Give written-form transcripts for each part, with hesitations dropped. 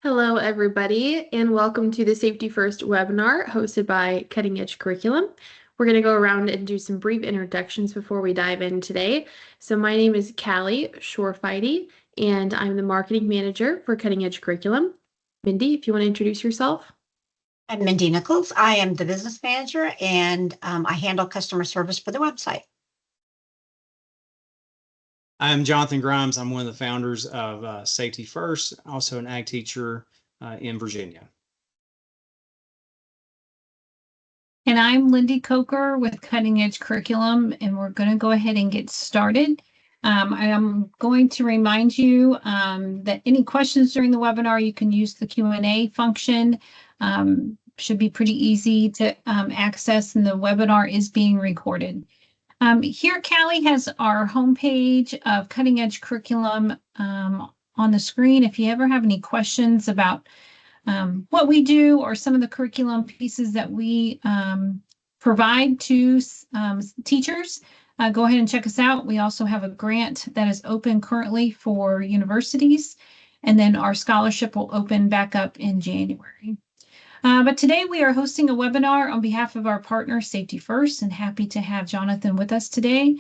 Hello, everybody, and welcome to the Safety First webinar hosted by Cutting Edge Curriculum. We're going to go around and do some brief introductions before we dive in today. So my name is Callie Shorefidey, and I'm the Marketing Manager for Cutting Edge Curriculum. Mindy, if you want to introduce yourself. I'm Mindy Nichols. I am the business manager and I handle customer service for the website. I'm Jonathan Grimes. I'm one of the founders of Safety First, also an ag teacher in Virginia. And I'm Lindy Coker with Cutting Edge Curriculum, and we're going to go ahead and get started. I am going to remind you that any questions during the webinar, you can use the Q&A function. Should be pretty easy to access, and the webinar is being recorded. Here, Callie has our homepage of Cutting Edge Curriculum on the screen. If you ever have any questions about what we do or some of the curriculum pieces that we provide to teachers, go ahead and check us out. We also have a grant that is open currently for universities, and then our scholarship will open back up in January. But today we are hosting a webinar on behalf of our partner, Safety First, and happy to have Jonathan with us today.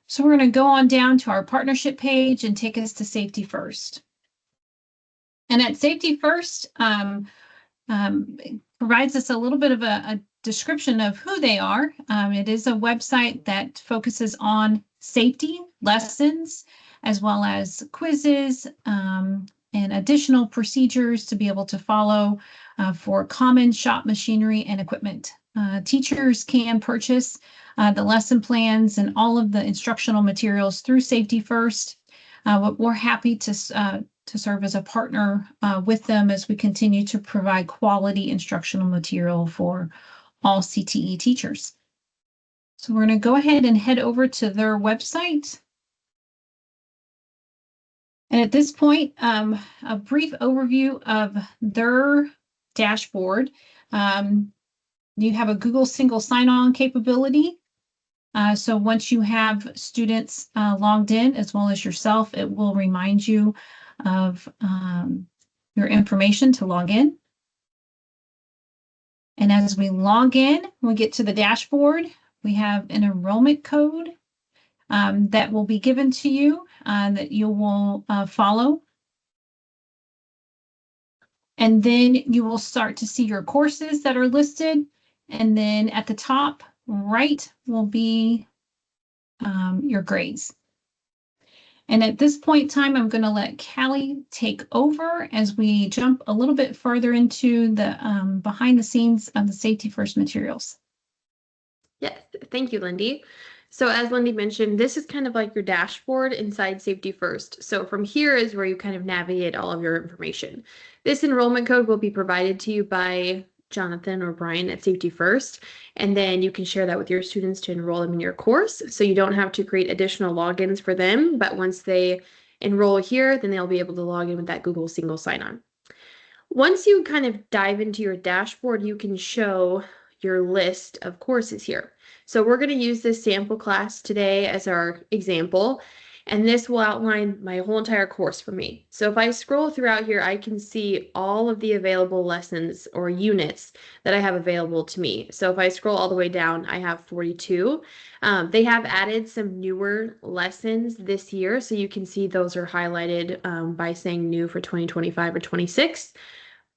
So we're going to go on down to our partnership page and take us to Safety First. And at Safety First, provides us a little bit of a description of who they are. It is a website that focuses on safety lessons, as well as quizzes and additional procedures to be able to follow for common shop machinery and equipment. Teachers can purchase the lesson plans and all of the instructional materials through Safety First. We're happy to serve as a partner with them as we continue to provide quality instructional material for all CTE teachers. So we're going to go ahead and head over to their website. And at this point, a brief overview of their dashboard. You have a Google single sign-on capability. So once you have students logged in, as well as yourself, it will remind you of your information to log in. And as we log in, we get to the dashboard. We have an enrollment code that will be given to you that you will follow. And then you will start to see your courses that are listed. And then at the top right will be your grades. And at this point in time, I'm going to let Callie take over as we jump a little bit further into the behind the scenes of the Safety First materials. Yes, thank you, Lindy. So as Lindy mentioned, this is kind of like your dashboard inside Safety First. So from here is where you kind of navigate all of your information. This enrollment code will be provided to you by Jonathan or Brian at Safety First, and then you can share that with your students to enroll them in your course. So you don't have to create additional logins for them, but once they enroll here, then they'll be able to log in with that Google single sign-on. Once you kind of dive into your dashboard, you can show your list of courses here. So we're going to use this sample class today as our example, and this will outline my whole entire course for me. So if I scroll throughout here, I can see all of the available lessons or units that I have available to me. So if I scroll all the way down, I have 42. They have added some newer lessons this year, so you can see those are highlighted by saying new for 2025 or 26.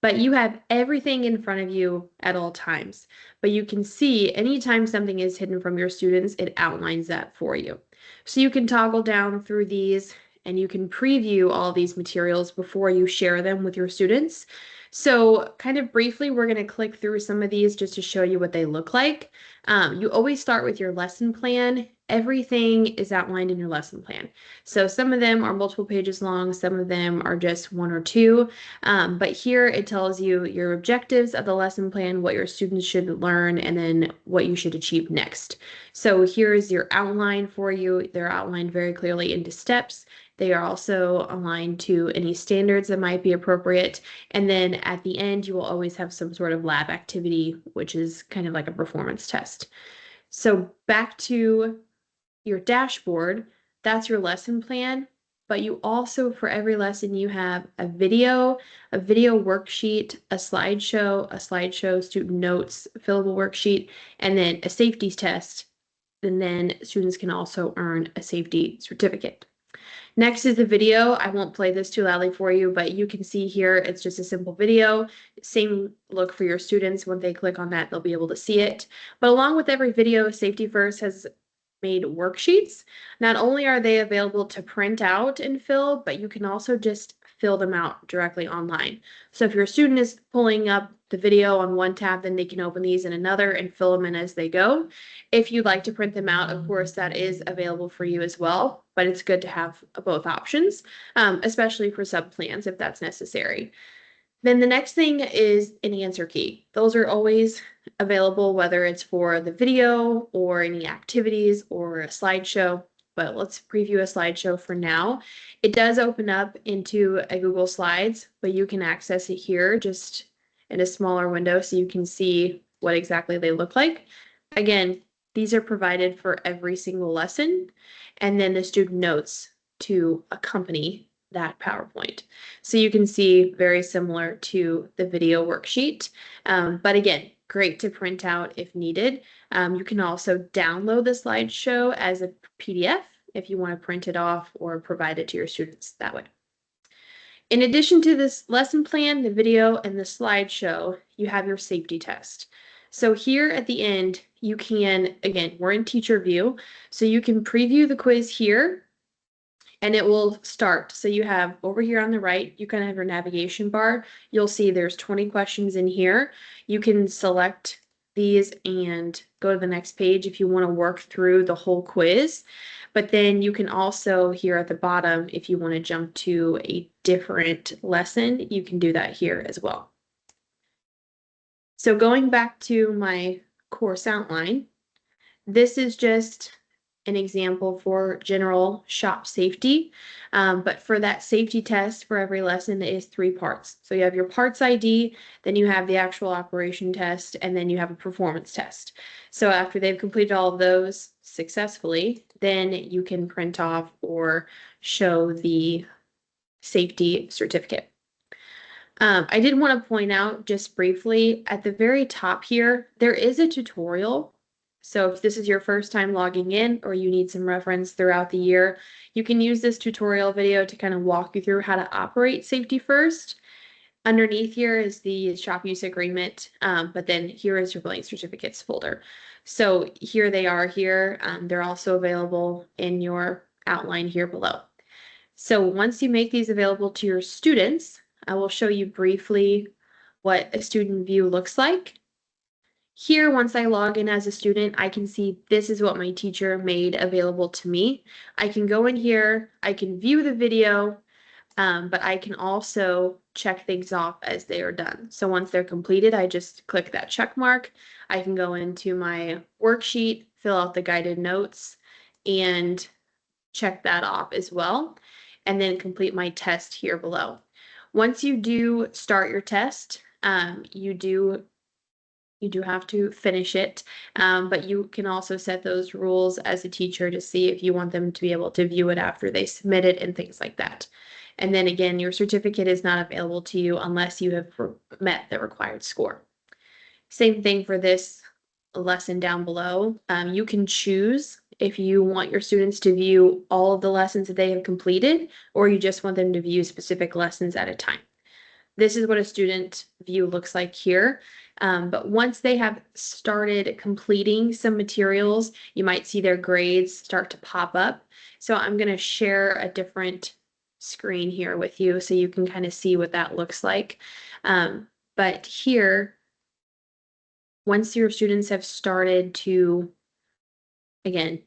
But you have everything in front of you at all times. But you can see anytime something is hidden from your students, it outlines that for you. So you can toggle down through these and you can preview all these materials before you share them with your students. So kind of briefly, we're going to click through some of these just to show you what they look like. You always start with your lesson plan. Everything is outlined in your lesson plan. So some of them are multiple pages long, some of them are just one or two. But here it tells you your objectives of the lesson plan, what your students should learn, and then what you should achieve next. So here's your outline for you. They're outlined very clearly into steps. They are also aligned to any standards that might be appropriate. And then at the end, you will always have some sort of lab activity, which is kind of like a performance test. So back to your dashboard, that's your lesson plan. but you also, for every lesson, you have a video worksheet, a slideshow, student notes, fillable worksheet, and then a safety test. And then students can also earn a safety certificate. Next is the video. I won't play this too loudly for you, but you can see here, it's just a simple video. Same look for your students. When they click on that, they'll be able to see it. But along with every video, Safety First has made worksheets. Not only are they available to print out and fill, but you can also just fill them out directly online. So if your student is pulling up the video on one tab, then they can open these in another and fill them in as they go. If you'd like to print them out, of course, that is available for you as well, but it's good to have both options, especially for sub-plans if that's necessary. Then the next thing is an answer key. Those are always available, whether it's for the video or any activities or a slideshow. But let's preview a slideshow for now. It does open up into a Google Slides, but you can access it here just in a smaller window so you can see what exactly they look like. Again, these are provided for every single lesson, and then the student notes to accompany that PowerPoint. So you can see very similar to the video worksheet, but again, great to print out if needed. You can also download the slideshow as a PDF if you want to print it off or provide it to your students that way. In addition to this lesson plan, the video, and the slideshow, you have your safety test. So here at the end, you can, again, we're in teacher view, so you can preview the quiz here and it will start. So you have over here on the right, you kind of have your navigation bar. You'll see there's 20 questions in here. You can select these and go to the next page if you want to work through the whole quiz. But then you can also here at the bottom, if you want to jump to a different lesson, you can do that here as well. So going back to my course outline, this is just an example for general shop safety. But for that safety test for every lesson is 3 parts. So you have your parts ID, then you have the actual operation test, and then you have a performance test. So after they've completed all of those successfully, then you can print off or show the safety certificate. I did want to point out just briefly at the very top here, there is a tutorial. So if this is your first time logging in or you need some reference throughout the year, you can use this tutorial video to kind of walk you through how to operate Safety First. Underneath here is the shop use agreement, but then here is your blank certificates folder. So here they are here. They're also available in your outline here below. So once you make these available to your students, I will show you briefly what a student view looks like. Here, once I log in as a student, I can see this is what my teacher made available to me. I can go in here, I can view the video, but I can also check things off as they are done. So once they're completed, I just click that check mark. I can go into my worksheet, fill out the guided notes, and check that off as well, and then complete my test here below. Once you do start your test, you do have to finish it, but you can also set those rules as a teacher to see if you want them to be able to view it after they submit it and things like that. And then again, your certificate is not available to you unless you have met the required score. Same thing for this lesson down below. You can choose if you want your students to view all of the lessons that they have completed, or you just want them to view specific lessons at a time. This is what a student view looks like here. But once they have started completing some materials, you might see their grades start to pop up. So I'm going to share a different screen here with you so you can kind of see what that looks like. But here, once your students have started to, again,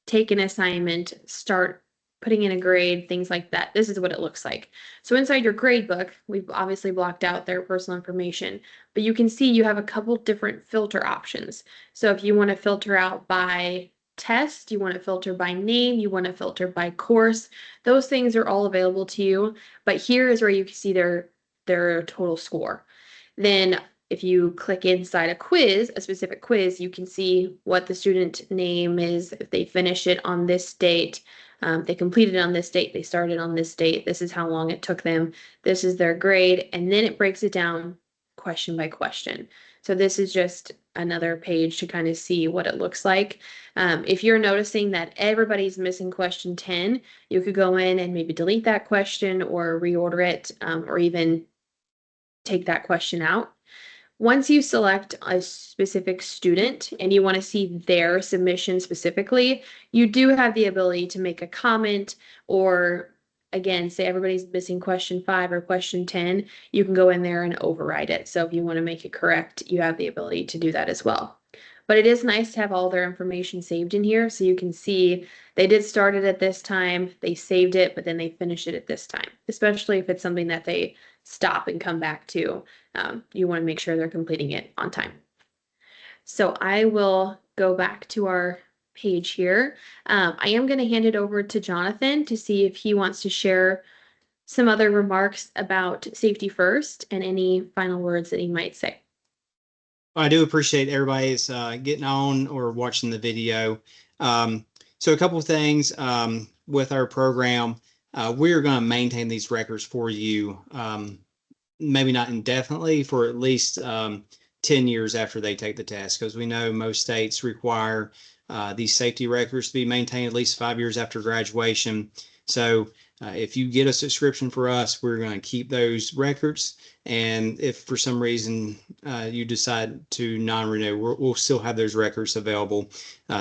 take an assignment, start putting in a grade, things like that, this is what it looks like. So inside your grade book, we've obviously blocked out their personal information, but you can see you have a couple different filter options. So if you want to filter out by test, you want to filter by name, you want to filter by course, those things are all available to you. But here is where you can see their total score. Then if you click inside a quiz, a specific quiz, you can see what the student name is, if they finish it on this date, they completed it on this date, they started on this date, this is how long it took them, this is their grade, and then it breaks it down question by question. So this is just another page to kind of see what it looks like. If you're noticing that everybody's missing question 10, you could go in and maybe delete that question or reorder it, or even take that question out. Once you select a specific student and you want to see their submission specifically, you do have the ability to make a comment, or again, say everybody's missing question 5 or question 10, you can go in there and override it. So if you want to make it correct, you have the ability to do that as well. But it is nice to have all their information saved in here so you can see they did start it at this time, they saved it, but then they finished it at this time, especially if it's something that they stop and come back to. You want to make sure they're completing it on time. So I will go back to our page here. I am going to hand it over to Jonathan to see if he wants to share some other remarks about safety first and any final words that he might say. I do appreciate everybody's getting on or watching the video. So a couple of things with our program, we're going to maintain these records for you, maybe not indefinitely, for at least 10 years after they take the test, because we know most states require these safety records to be maintained at least 5 years after graduation. So if you get a subscription for us, we're going to keep those records. And if for some reason you decide to non-renew, we'll still have those records available.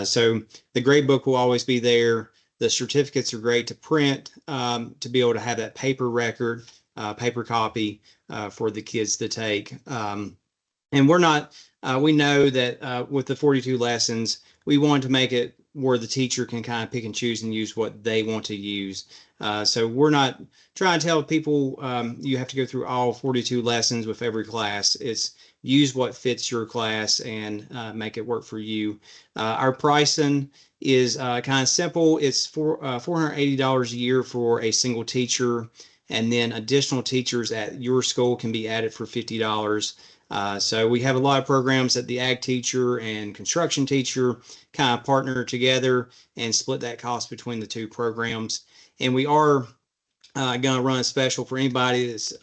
So the grade book will always be there. The certificates are great to print, to be able to have that paper record, paper copy for the kids to take. And we're not, we know that with the 42 lessons, we want to make it where the teacher can kind of pick and choose and use what they want to use. So we're not trying to tell people you have to go through all 42 lessons with every class. It's use what fits your class and make it work for you. Our pricing is kind of simple. It's $480 a year for a single teacher, and then additional teachers at your school can be added for $50. So we have a lot of programs that the ag teacher and construction teacher kind of partner together and split that cost between the two programs. And we are going to run a special for anybody that's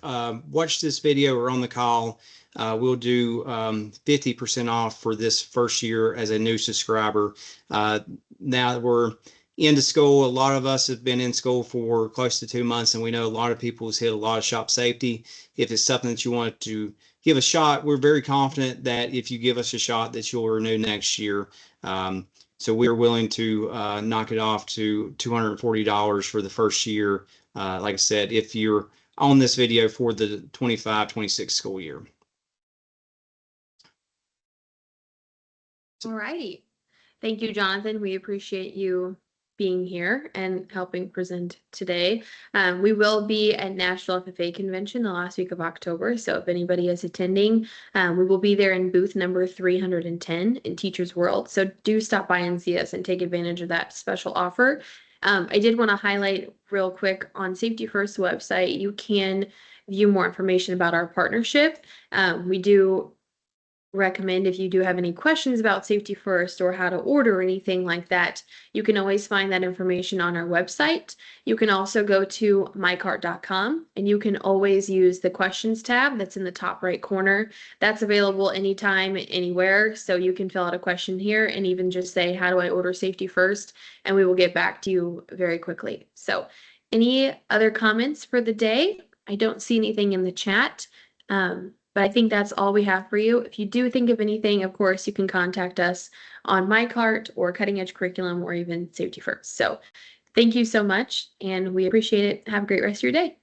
watched this video or on the call. We'll do 50% off for this first year as a new subscriber. Now that we're into school, a lot of us have been in school for close to 2 months, and we know a lot of people has hit a lot of shop safety. If it's something that you want to give a shot, we're very confident that if you give us a shot that you'll renew next year. So we're willing to knock it off to $240 for the first year. Like I said, if you're on this video for the 25-26 school year. All righty. Thank you, Jonathan. We appreciate you being here and helping present today. We will be at National FFA Convention the last week of October. So if anybody is attending, we will be there in booth number 310 in Teachers World. So do stop by and see us and take advantage of that special offer. I did want to highlight real quick on Safety First website, you can view more information about our partnership. We do recommend, if you do have any questions about Safety First or how to order or anything like that, you can always find that information on our website. You can also go to mycart.com and you can always use the questions tab that's in the top right corner. That's available anytime, anywhere. So you can fill out a question here and even just say, how do I order Safety First? And we will get back to you very quickly. So any other comments for the day? I don't see anything in the chat. But I think that's all we have for you. If you do think of anything, of course, you can contact us on MyCart or Cutting Edge Curriculum or even Safety First. So thank you so much, and we appreciate it. Have a great rest of your day.